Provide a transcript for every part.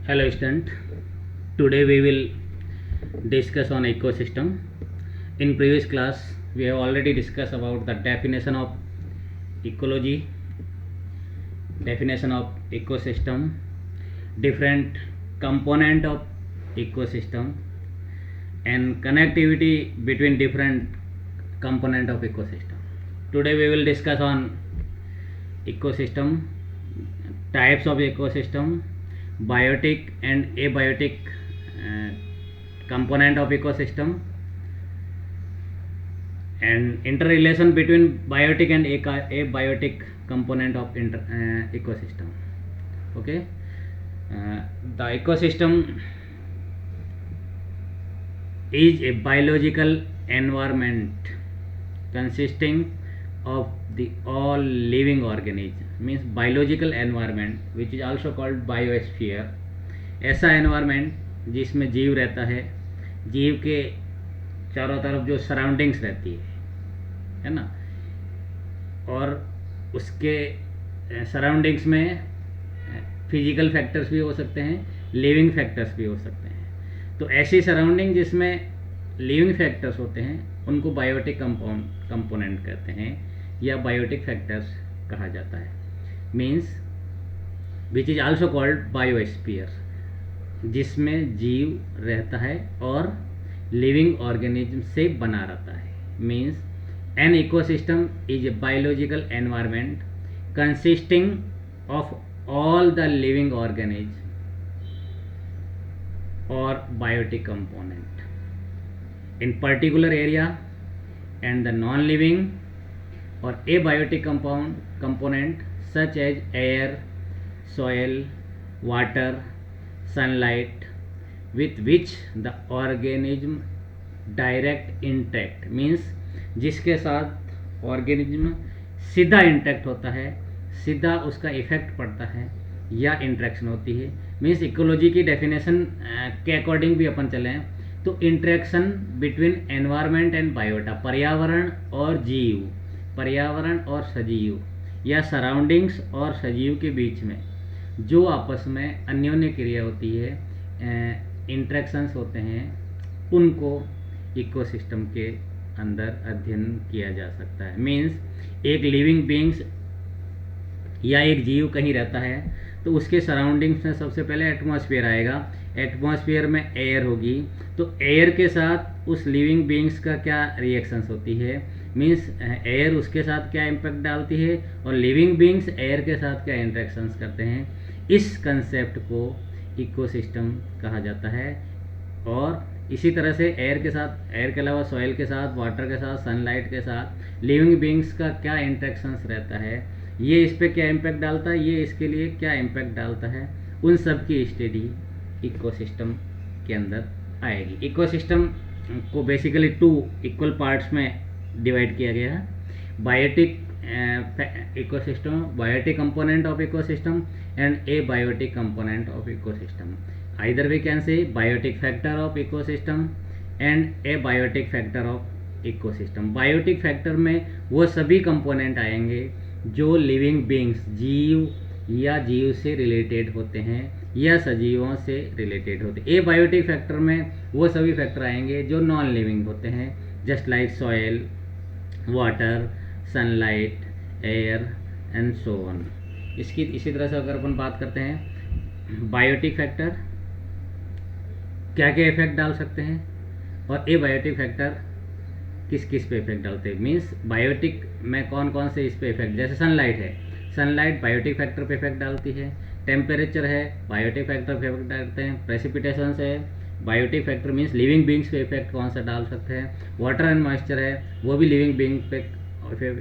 Hello student, today we will discuss on ecosystem. In previous class we have already discussed about the definition of ecology, definition of ecosystem, different component of ecosystem and connectivity between different component of ecosystem. Today we will discuss on ecosystem, types of ecosystem, biotic and abiotic component of ecosystem, and interrelation between biotic and abiotic component of ecosystem. Okay, the ecosystem is a biological environment consisting of the all living organism, means biological environment which is also called biosphere. ऐसा environment जिसमें जीव रहता है, जीव के चारों तरफ जो सराउंडिंग्स रहती है ना, और उसके सराउंडिंग्स में फिजिकल फैक्टर्स भी हो सकते हैं, लिविंग फैक्टर्स भी हो सकते हैं. तो ऐसी सराउंडिंग जिसमें लिविंग फैक्टर्स होते हैं उनको बायोटिक कंपोनेंट कहते हैं या बायोटिक फैक्टर्स कहा जाता है. Means which is also called biosphere, जिसमें जीव रहता है और लिविंग ऑर्गेनिज्म से बना रहता है. Means an ecosystem is a biological environment consisting of all the living organisms or biotic component in particular area, and the non-living or abiotic component such as air, soil, water, sunlight, with which the organism direct interact, means जिसके साथ organism सीधा interact होता है, सीधा उसका effect पड़ता है या इंटरेक्शन होती है. मीन्स इकोलॉजी की डेफिनेशन के अकॉर्डिंग भी अपन चलें तो interaction between environment and biota, पर्यावरण और जीव, पर्यावरण और सजीव या सराउंडिंग्स और सजीव के बीच में जो आपस में अन्योन्य क्रिया होती है, इंटरेक्शंस होते हैं, उनको इकोसिस्टम के अंदर अध्ययन किया जा सकता है. मीन्स एक लिविंग बीइंग्स या एक जीव कहीं रहता है तो उसके सराउंडिंग्स में सबसे पहले एटमॉस्फेयर आएगा. एटमॉस्फेयर में एयर होगी तो एयर के साथ उस लिविंग बीइंग्स का क्या रिएक्शंस होती है, मीन्स एयर उसके साथ क्या इम्पैक्ट डालती है और लिविंग बीइंग्स एयर के साथ क्या इंटरेक्शंस करते हैं. इस कंसेप्ट को इकोसिस्टम कहा जाता है. और इसी तरह से एयर के साथ, एयर के अलावा सॉइल के साथ, वाटर के साथ, सनलाइट के साथ लिविंग बीइंग्स का क्या इंटरेक्शंस रहता है, ये इस पे क्या इम्पैक्ट डालता है, ये इसके लिए क्या इम्पैक्ट डालता है, उन सब की स्टडी इकोसिस्टम के अंदर आएगी. इकोसिस्टम को बेसिकली 2 इक्वल पार्ट्स में डिवाइड किया गया है. Biotic ecosystem, biotic component of ecosystem and abiotic component of ecosystem. Either we can say biotic factor of ecosystem and abiotic factor of ecosystem. Biotic factor में वो सभी component आएंगे जो living beings, जीव या जीव से रिलेटेड होते हैं या सजीवों से रिलेटेड होते हैं. एबायोटिक फैक्टर में वो सभी फैक्टर आएंगे जो नॉन लिविंग होते हैं, just like soil, water, sunlight, air and so on. इसी तरह से अगर अपन बात करते हैं बायोटिक फैक्टर क्या क्या इफेक्ट डाल सकते हैं और एबायोटिक फैक्टर किस किस पे इफेक्ट डालते हैं. मीन्स बायोटिक में कौन कौन से इस पे इफेक्ट, जैसे सनलाइट है, सनलाइट बायोटिक फैक्टर पे इफेक्ट डालती है. टेम्परेचर है, बायोटिक फैक्टर पे इफेक्ट डालते हैं. प्रेसिपिटेशन है, biotic factor means living beings पे इफेक्ट कौन सा डाल सकते हैं. वाटर एंड मॉइस्चर है, वो भी लिविंग बीइंग पे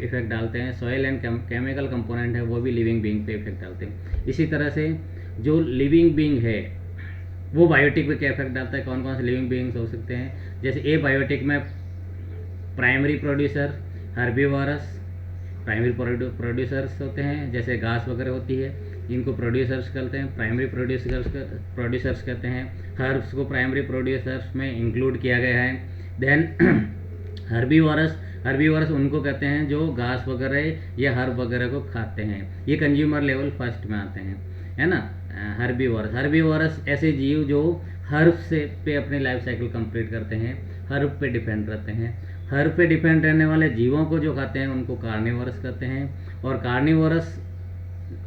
इफेक्ट डालते हैं. सॉइल एंड केमिकल कंपोनेंट है, वो भी लिविंग बीइंग पे इफेक्ट डालते हैं. इसी तरह से जो लिविंग बीइंग है वो बायोटिक पे क्या इफेक्ट डालता है, कौन कौन से लिविंग बीइंग्स हो सकते हैं. जैसे ए बायोटिक में primary producer, herbivorous primary producers होते हैं, जैसे घास वगैरह होती है, इनको प्रोड्यूसर्स कहते हैं, प्राइमरी प्रोड्यूसर्स कहते हैं. हर्ब्स को प्राइमरी प्रोड्यूसर्स में इंक्लूड किया गया है. देन हर्बीवोरस उनको कहते हैं जो घास वगैरह या हर्ब वगैरह को खाते हैं. ये कंज्यूमर लेवल फर्स्ट में आते हैं. है ना। हर्बीवोरस, हर्बीवोरस ऐसे जीव जो हर्ब से पे अपनी लाइफ साइकिल कंप्लीट करते हैं, हर्ब पे डिपेंड रहते हैं। हर्ब पे डिपेंड रहने वाले जीवों को जो खाते हैं उनको कार्निवोरस कहते हैं। और कार्निवोरस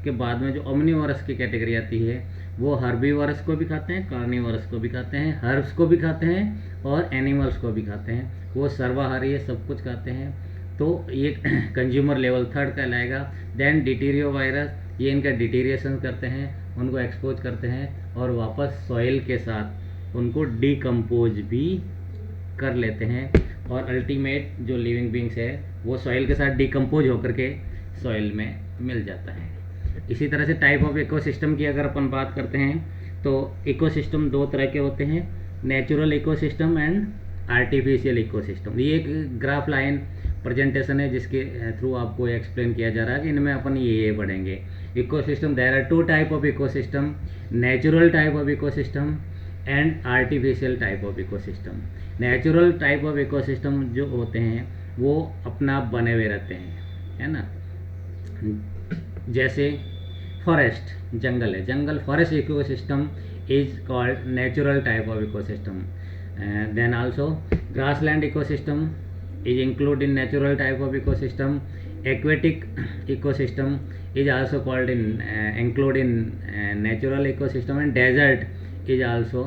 के बाद में जो ओमनीवोरस की कैटेगरी आती है वो हर्बीवोरस को भी खाते हैं, कार्निवोरस को भी खाते हैं, हर्ब्स को भी खाते हैं और एनिमल्स को भी खाते हैं। वो सर्वाहारी है, सब कुछ खाते हैं। तो ये कंज्यूमर लेवल 3 कहलाएगा। देन डिटीरियो वायरस, ये इनका डिटीरिएशन करते हैं, उनको एक्सपोज करते हैं और वापस सॉइल के साथ उनको डिकम्पोज भी कर लेते हैं। और अल्टीमेट जो लिविंग बींग्स है वो सॉइल के साथ डिकम्पोज होकर के सॉइल में मिल जाता है। इसी तरह से टाइप ऑफ इकोसिस्टम की अगर अपन बात करते हैं तो इकोसिस्टम 2 तरह के होते हैं, natural ecosystem and artificial ecosystem. ये एक ग्राफ लाइन प्रेजेंटेशन है जिसके थ्रू आपको एक्सप्लेन किया जा रहा है कि इनमें अपन ये पढ़ेंगे। Ecosystem, there are 2 type of ecosystem, natural type of ecosystem and artificial type of ecosystem. Natural type of ecosystem जो होते हैं वो अपना आप बने हुए रहते हैं, है ना। जैसे फॉरेस्ट, जंगल है, जंगल forest ecosystem is called natural type of ecosystem. Then also grassland ecosystem is included in natural type of ecosystem. Aquatic ecosystem is also called in include in natural ecosystem, and desert is also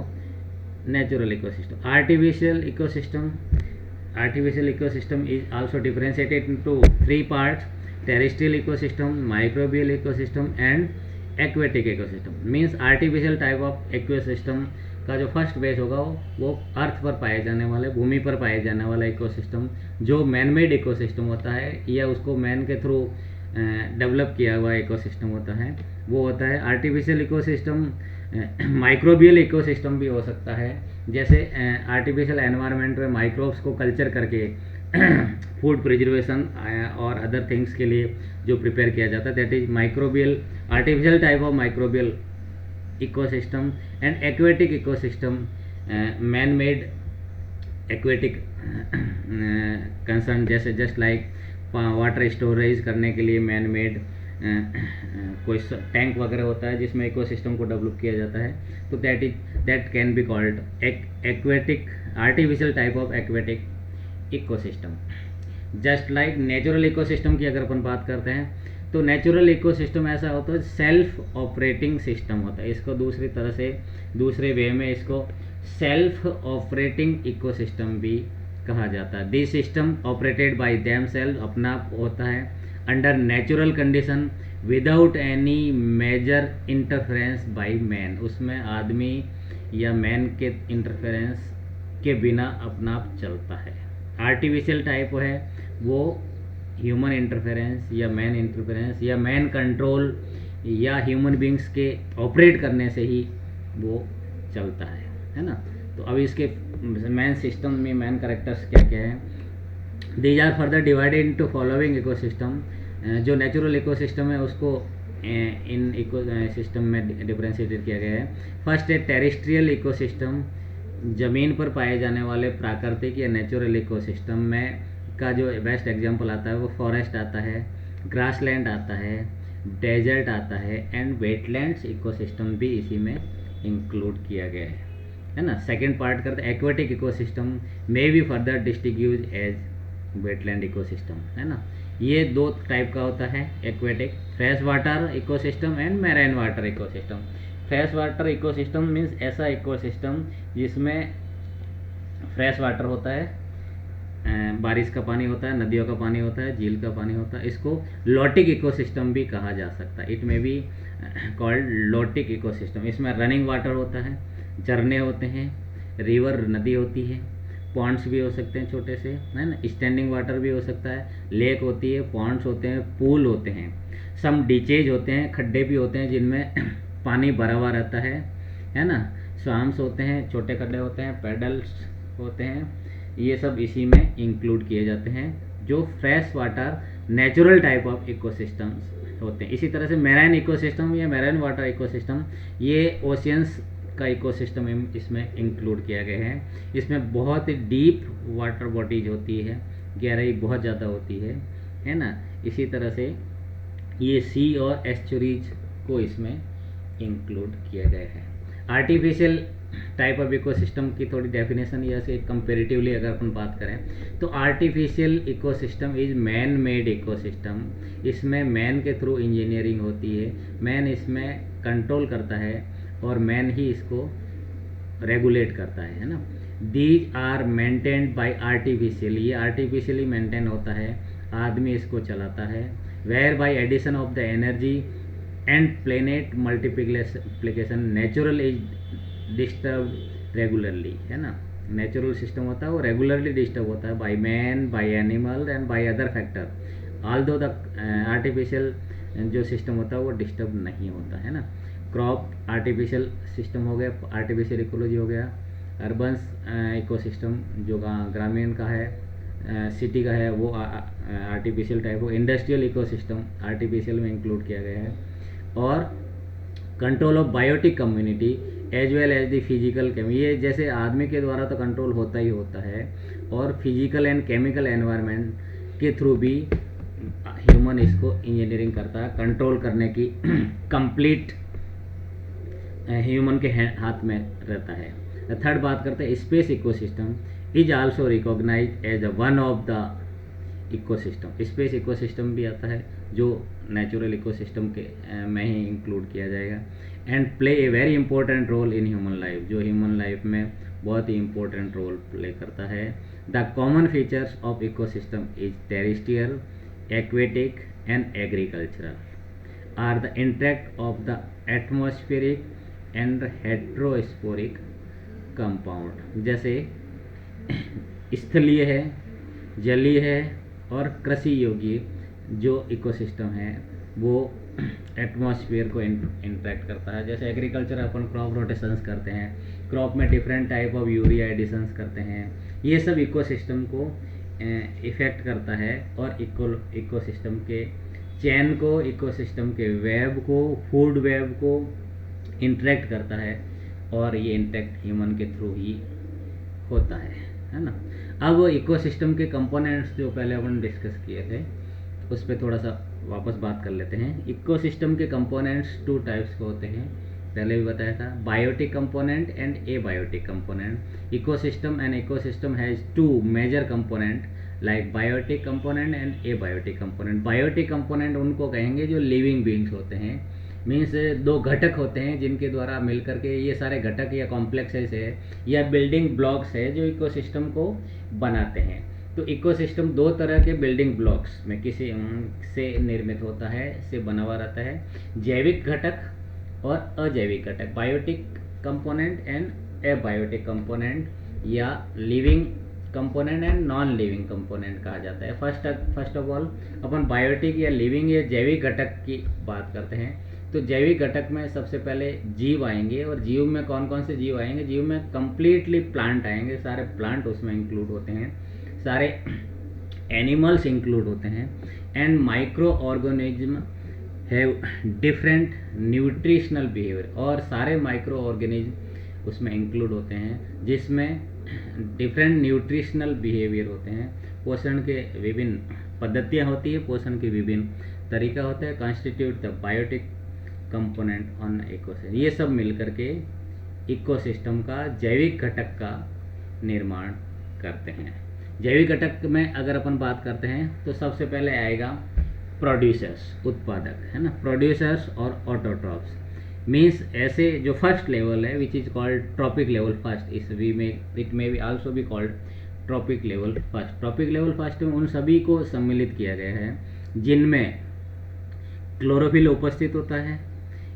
natural ecosystem. Artificial ecosystem is also differentiated into 3 parts: terrestrial ecosystem, microbial ecosystem and aquatic ecosystem. Means artificial type of ecosystem का जो first base होगा वो अर्थ पर पाए जाने वाले, भूमि पर पाए जाने वाला इकोसिस्टम जो मैन मेड इकोसिस्टम होता है या उसको मैन के थ्रू डेवलप किया हुआ इकोसिस्टम होता है, वो होता है आर्टिफिशियल इकोसिस्टम। माइक्रोबियल इकोसिस्टम भी हो सकता है, जैसे आर्टिफिशियल एनवायरनमेंट में माइक्रोब्स को कल्चर करके फूड प्रिजर्वेशन और अदर थिंग्स के लिए जो प्रिपेयर किया जाता है, that is microbial, artificial type of microbial ecosystem. And aquatic ecosystem, man made aquatic concern, जैसे जस्ट लाइक वाटर स्टोरेज करने के लिए मैन मेड कोई टैंक वगैरह होता है जिसमें इकोसिस्टम को डेवलप किया जाता है, तो that can be called aquatic, artificial type of aquatic ecosystem. Just like natural ecosystem की अगर अपन बात करते हैं तो नेचुरल इकोसिस्टम ऐसा होता है सेल्फ ऑपरेटिंग सिस्टम होता है। इसको दूसरी तरह से, दूसरे वे में इसको सेल्फ ऑपरेटिंग इकोसिस्टम भी कहा जाता है। This system operated by them self, अपना होता है under natural condition without any major interference by man, उसमें आदमी या मैन के इंटरफेरेंस के बिना अपना आप चलता है। आर्टिफिशियल टाइप है वो ह्यूमन इंटरफेरेंस या मैन इंटरफेरेंस या मैन कंट्रोल या ह्यूमन बींग्स के ऑपरेट करने से ही वो चलता है ना। तो अब इसके मैन सिस्टम में मैन कैरेक्टर्स क्या क्या हैं, these are further divided into following ecosystem. जो नेचुरल इकोसिस्टम है उसको इन इको सिस्टम में डिफरेंशिएटेड किया गया है। फर्स्ट है टेरेस्ट्रियल इकोसिस्टम, ज़मीन पर पाए जाने वाले प्राकृतिक या नेचुरल इकोसिस्टम में का जो बेस्ट एग्जांपल आता है वो फॉरेस्ट आता है, ग्रासलैंड आता है, डेजर्ट आता है एंड वेटलैंड्स इकोसिस्टम भी इसी में इंक्लूड किया गया है ना। सेकंड पार्ट करते हैं aquatic ecosystem may be further distribute as wetland ecosystem, है ना। ये 2 टाइप का होता है aquatic, fresh water ecosystem and marine water ecosystem. Fresh water ecosystem means ऐसा इकोसिस्टम जिसमें फ्रेश वाटर होता है, बारिश का पानी होता है, नदियों का पानी होता है, झील का पानी होता है। इसको लोटिक इकोसिस्टम भी कहा जा सकता है, it may be called lotic ecosystem. इसमें रनिंग वाटर होता है, झरने होते हैं, रिवर नदी होती है, पॉन्ड्स भी हो सकते हैं छोटे से, है ना, स्टैंडिंग वाटर भी हो सकता है, लेक होती है, पॉन्ड्स होते हैं, पूल होते हैं, सम डीचेज होते हैं, खड्डे भी होते हैं जिनमें पानी भरा हुआ रहता है ना, स्वाम्स होते हैं, छोटे खड्डे होते हैं, पैडल्स होते हैं, ये सब इसी में इंक्लूड किए जाते हैं जो fresh water natural type of ecosystems होते हैं। इसी तरह से मैराइन इकोसिस्टम या मैराइन वाटर इकोसिस्टम, ये ओशियंस का इकोसिस्टम इसमें इंक्लूड किया गया है। इसमें बहुत ही डीप वाटर बॉडीज होती है, गहराई बहुत ज़्यादा होती है ना। इसी तरह से ये सी और एस्चुरीज को इसमें इंक्लूड किए गए हैं। आर्टिफिशियल टाइप ऑफ इकोसिस्टम की थोड़ी डेफिनेशन या से कंपेरेटिवली अगर अपन बात करें तो artificial ecosystem is man made ecosystem. इसमें मैन के थ्रू इंजीनियरिंग होती है, मैन इसमें कंट्रोल करता है और मैन ही इसको रेगुलेट करता है ना। These are maintained by artificial, ये आर्टिफिशियली मेंटेन होता है, आदमी इसको चलाता है। Whereby addition of the energy and planet multiplication natural is disturb regularly, है ना। नेचुरल सिस्टम होता है वो रेगुलरली डिस्टर्ब होता है by man, by animal and by other factor. Although the artificial जो सिस्टम होता है वो डिस्टर्ब नहीं होता है ना। क्रॉप आर्टिफिशियल सिस्टम हो गया, आर्टिफिशियल इकोलॉजी हो गया। अर्बन्स इकोसिस्टम जो ग्रामीण का है, सिटी का है, वो आर्टिफिशियल टाइप हो। इंडस्ट्रियल इकोसिस्टम आर्टिफिशियल में इंक्लूड किया गया है। और control of biotic community as well as the physical ये जैसे आदमी के द्वारा तो कंट्रोल होता ही होता है, और फिजिकल एंड केमिकल एनवायरनमेंट के थ्रू भी ह्यूमन इसको इंजीनियरिंग करता है, कंट्रोल करने की कंप्लीट ह्यूमन के हाथ में रहता है। थर्ड बात करते हैं space ecosystem is also recognise as one of the ecosystem. Space ecosystem भी आता है जो नेचुरल इकोसिस्टम के में ही इंक्लूड किया जाएगा। And play a very important role in human life, जो ह्यूमन लाइफ में बहुत ही इंपॉर्टेंट रोल प्ले करता है। The common features of ecosystem is terrestrial, aquatic and agricultural are the interact of the atmospheric and heterospheric compound. जैसे स्थलीय है, जलीय है और कृषि योग्य जो इकोसिस्टम है वो एटमॉस्फेयर को इंटरेक्ट करता है। जैसे एग्रीकल्चर अपन क्रॉप रोटेशंस करते हैं, क्रॉप में different type of urea additions करते हैं, ये सब इकोसिस्टम को इफेक्ट करता है और इकोसिस्टम के चैन को, इकोसिस्टम के वेब को, फूड वेब को इंटरेक्ट करता है, और ये इंटरेक्ट ह्यूमन के थ्रू ही होता है ना। अब इकोसिस्टम के कंपोनेंट्स जो पहले अपन डिस्कस किए थे उस पर थोड़ा सा वापस बात कर लेते हैं। इकोसिस्टम के कंपोनेंट्स टू टाइप्स के होते हैं, पहले भी बताया था, biotic component and abiotic component. Ecosystem has two major component like biotic component and abiotic component. Biotic component उनको कहेंगे जो लिविंग बीइंग्स होते हैं, मीन्स दो घटक होते हैं जिनके द्वारा मिलकर के ये सारे घटक या कॉम्प्लेक्सेस है या बिल्डिंग ब्लॉक्स है जो इकोसिस्टम को बनाते हैं। तो इकोसिस्टम दो तरह के बिल्डिंग ब्लॉक्स में किसी से निर्मित होता है, से बना हुआ रहता है, जैविक घटक और अजैविक घटक, biotic component and abiotic component, या living component and non living component कहा जाता है। फर्स्ट ऑफ ऑल अपन बायोटिक या लिविंग या जैविक घटक की बात करते हैं। तो जैविक घटक में सबसे पहले जीव आएंगे, और जीव में कौन कौन से जीव आएंगे? जीव में कंप्लीटली प्लांट आएंगे, सारे प्लांट उसमें इंक्लूड होते हैं, सारे एनिमल्स इंक्लूड होते हैं। And micro organism have different nutritional behaviour, और सारे माइक्रो ऑर्गेनिज्म उसमें इंक्लूड होते हैं जिसमें डिफरेंट न्यूट्रिशनल बिहेवियर होते हैं। पोषण के विभिन्न पद्धतियाँ होती है, पोषण के विभिन्न तरीका होता है। Constitute the biotic component on ecosystem, ये सब मिलकर के इकोसिस्टम का जैविक घटक का निर्माण करते हैं। जैविक घटक में अगर अपन बात करते हैं तो सबसे पहले आएगा प्रोड्यूसर्स, उत्पादक, है ना। प्रोड्यूसर्स और ऑटोट्रॉप्स मीन्स ऐसे जो फर्स्ट लेवल है which is called trophic level first, it may be also be called trophic level first. Trophic level first में उन सभी को सम्मिलित किया गया है जिनमें क्लोरोफिल उपस्थित होता है,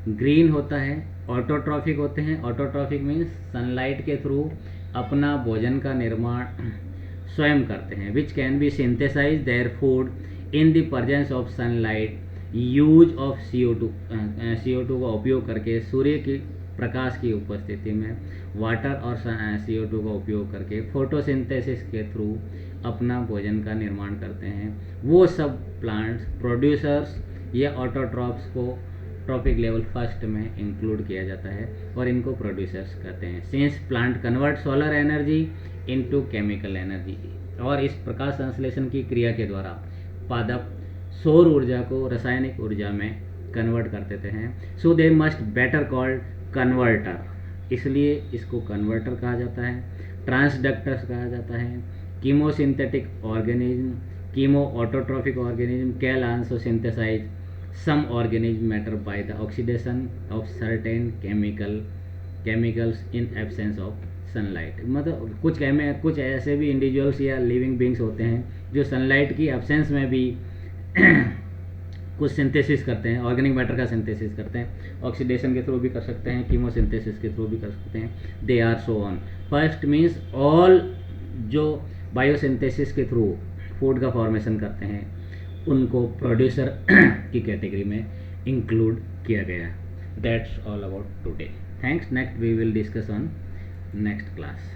ग्रीन होता है, ऑटोट्रॉफिक होते हैं। ऑटोट्रॉफिक मीन्स सनलाइट के थ्रू अपना भोजन का निर्माण स्वयं करते हैं, which can be synthesize their food in the presence of sunlight, use of CO2 का उपयोग करके सूर्य की प्रकाश की उपस्थिति में वाटर और CO2 का उपयोग करके फोटोसिंथेसिस के थ्रू अपना भोजन का निर्माण करते हैं। वो सब प्लांट्स प्रोड्यूसर्स या ऑटोट्रॉप्स को ट्रॉपिक लेवल फर्स्ट में इंक्लूड किया जाता है और इनको प्रोड्यूसर्स कहते हैं। Since plant convert solar energy into chemical energy, और इस प्रकाश संश्लेषण की क्रिया के द्वारा पादप सौर ऊर्जा को रासायनिक ऊर्जा में कन्वर्ट कर देते हैं, so they must better called converter, इसलिए इसको कन्वर्टर कहा जाता है। ट्रांसडक्टर्स कहा जाता है। Chemosynthetic organism, chemoautotrophic organism can also synthesise some organism matter by the oxidation of certain chemicals in absence of sunlight। मतलब कुछ ऐसे भी इंडिविजुअल्स या लिविंग बींग्स होते हैं जो सनलाइट की एब्सेंस में भी कुछ सिंथेसिस करते हैं, ऑर्गेनिक मैटर का सिंथेसिस करते हैं, ऑक्सीडेशन के थ्रू भी कर सकते हैं, कीमोसिंथेसिस के थ्रू भी कर सकते हैं। They are so on. First means all जो बायोसिंथेसिस के थ्रू फूड का फॉर्मेशन करते हैं उनको प्रोड्यूसर की कैटेगरी में इंक्लूड किया गया। That's all about today. Thanks. Next we will discuss on next class.